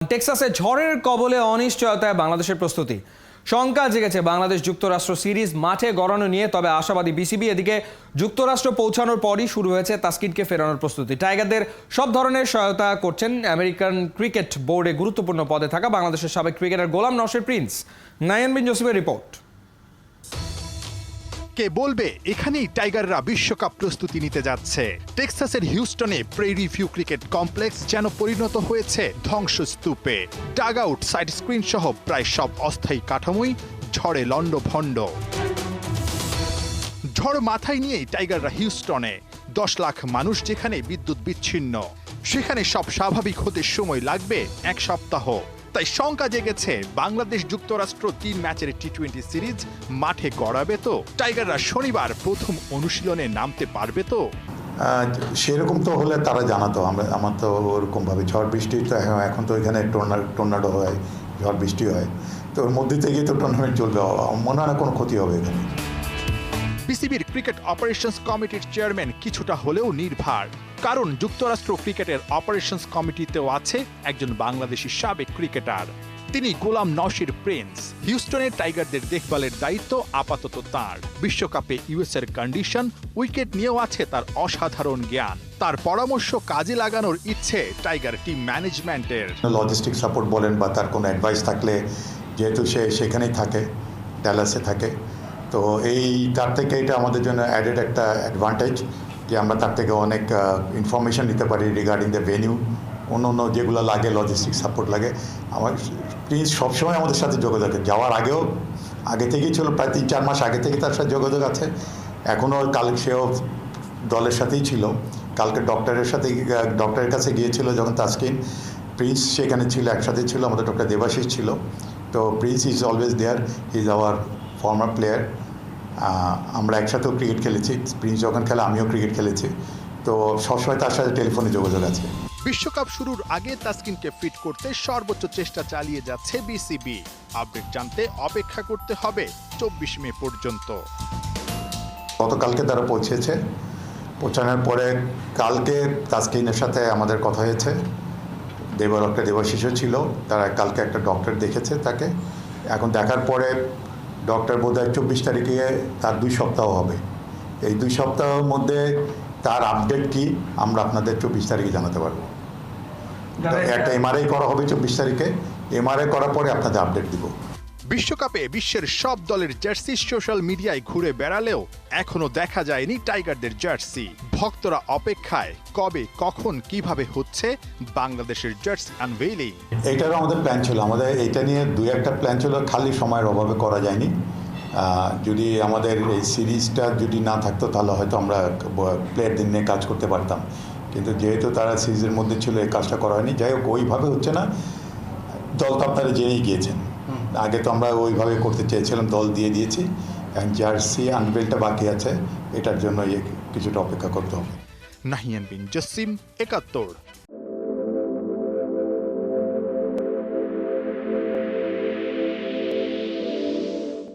টেক্সাসে ঝড়ের কবলে অনিশ্চয়তায় বাংলাদেশের প্রস্তুতি। শঙ্কা জেগেছে বাংলাদেশ যুক্তরাষ্ট্র সিরিজ মাঠে গড়ানো নিয়ে, তবে আশাবাদী বিসিবি। এদিকে যুক্তরাষ্ট্র পৌঁছানোর পরই শুরু হয়েছে তাসকিনকে ফেরানোর প্রস্তুতি। টাইগারদের সব ধরনের সহায়তা করছেন আমেরিকান ক্রিকেট বোর্ডে গুরুত্বপূর্ণ পদে থাকা বাংলাদেশের সাবেক ক্রিকেটার গোলাম নওশীর প্রিন্স। নায়ান বিন জসিমের রিপোর্ট। কে বলবে এখানেই টাইগাররা বিশ্বকাপ প্রস্তুতি নিতে যাচ্ছে। টেক্সাসের হিউস্টনে প্রেরি ভিউ ক্রিকেট কমপ্লেক্স যেন পরিণত হয়েছে ধ্বংসস্তূপে। ডাগ আউট, সাইড স্ক্রিন সহ প্রায় সব অস্থায়ী কাঠামোই ঝড়ে লণ্ডভণ্ড। ঝড় মাথায় নিয়েই টাইগাররা হিউস্টনে। 10 লাখ মানুষ যেখানে বিদ্যুৎ বিচ্ছিন্ন, সেখানে সব স্বাভাবিক হতে সময় লাগবে 1 সপ্তাহ। তাই শঙ্কা জেগেছে বাংলাদেশ যুক্তরাষ্ট্র 3 ম্যাচের টি-20 সিরিজ মাঠে গড়াবে তো? টাইগাররা শনিবার প্রথম অনুশীলনে নামতে পারবে তো? সেরকম তো হলে তারা জানাতো। আমার তো ওরকমভাবে ঝড় বৃষ্টি তো এখন তো এখানে টর্নাডো হয়, ঝড় বৃষ্টি হয়, তো ওর মধ্যে থেকেই তো টুর্নামেন্ট চলবে। মনে হয় না কোনো ক্ষতি হবে এখানে। বিসিবির ক্রিকেট অপারেশনস কমিটির চেয়ারম্যান কিছুটা হলেও নির্ভার, কারণ যুক্তরাষ্ট্র ক্রিকেটের অপারেশনস কমিটিতেও আছে একজন বাংলাদেশি সাবেক ক্রিকেটার। তিনি গোলাম নওশীর প্রিন্স। হিউস্টনের টাইগারদের দেখভালের দায়িত্ব আপাতত তার। বিশ্বকাপে ইউএসের কন্ডিশন, উইকেট নিয়েও আছে তার অসাধারণ জ্ঞান। তার পরামর্শ কাজে লাগানোর ইচ্ছে টাইগার টিম ম্যানেজমেন্টের। লজিস্টিক সাপোর্ট বলেন বা তার কোনো অ্যাডভাইস থাকলে, যেহেতু সে সেখানেই থাকে, ড্যালাসে থাকে, তো তার থেকে এটা আমাদের জন্য অ্যাডেড একটা অ্যাডভান্টেজ যে আমরা তার থেকে অনেক ইনফরমেশন নিতে পারি রিগার্ডিং দ্য ভেনিউ, অন্য যেগুলো লাগে, লজিস্টিক সাপোর্ট লাগে। আমার প্রিন্স সবসময় আমাদের সাথে যোগাযোগ, যাওয়ার আগে থেকেই ছিল, প্রায় 3-4 মাস আগে থেকে তার সাথে যোগাযোগ আছে। এখনও সেও দলের সাথেই ছিল। কালকে ডক্টরের কাছে গিয়েছিল যখন তাসকিন, প্রিন্স সেখানে ছিল, একসাথে ছিল। আমাদের ডক্টর দেবাশিস ছিল। তো Prince is always there, he is our former player. আমরা একসাথেও ক্রিকেট খেলেছি। প্রিন্স যখন খেলে আমিও ক্রিকেট খেলেছি, তো সবসময় তার সাথে টেলিফোনে যোগাযোগ আছে। বিশ্বকাপ শুরুর আগে তাসকিনকে ফিট করতে সর্বোচ্চ চেষ্টা চালিয়ে যাচ্ছে বিসিবি। আপডেট জানতে অপেক্ষা করতে হবে 24 মে পর্যন্ত। গতকালকে তারা পৌঁছানোর পরে কালকে তাসকিনের সাথে আমাদের কথা হয়েছে। ডক্টর দেবাশিসও ছিল, তারা কালকে একটা ডক্টর দেখেছে তাকে। এখন দেখার পরে ডক্টর বোধহয় 24 তারিখে তার 2 সপ্তাহ হবে। এই 2 সপ্তাহের মধ্যে তার আপডেট কি আমরা আপনাদের 24 তারিখে জানাতে পারবো। একটা এমআরআই করা হবে 24 তারিখে। এমআরআই করার পরে আপনাদের আপডেট দিব। বিশ্বকাপে বিশ্বের সব দলের জার্সি সোশ্যাল মিডিয়ায় ঘুরে বেড়ালেও এখনো দেখা যায়নি টাইগারদের জার্সি। ভক্তরা অপেক্ষায় কবে, কখন, কিভাবে হচ্ছে বাংলাদেশের জার্সি আনভেইলিং। এইটারও আমাদের প্ল্যান ছিল, আমাদের এইটা নিয়ে 2-1টা প্ল্যান ছিল, খালি সময়ের অভাবে করা যায়নি। যদি আমাদের এই সিরিজটা যদি না থাকতো তাহলে হয়তো আমরা প্লেয়ারদের নিয়ে কাজ করতে পারতাম, কিন্তু যেহেতু তারা সিরিজের মধ্যে ছিল এই কাজটা করা হয়নি। যাই হোক, ওইভাবে হচ্ছে না। দল তো আপনারা জেনেই গিয়েছেন, আগে তো আমরা ওইভাবে করতে চেয়েছিলাম, দল দিয়ে দিয়েছি। জার্সি আনভেলটা বাকি আছে, এটার জন্য কিছুটা অপেক্ষা করতে হবে। নাহিয়ান বিন জসিম, 71।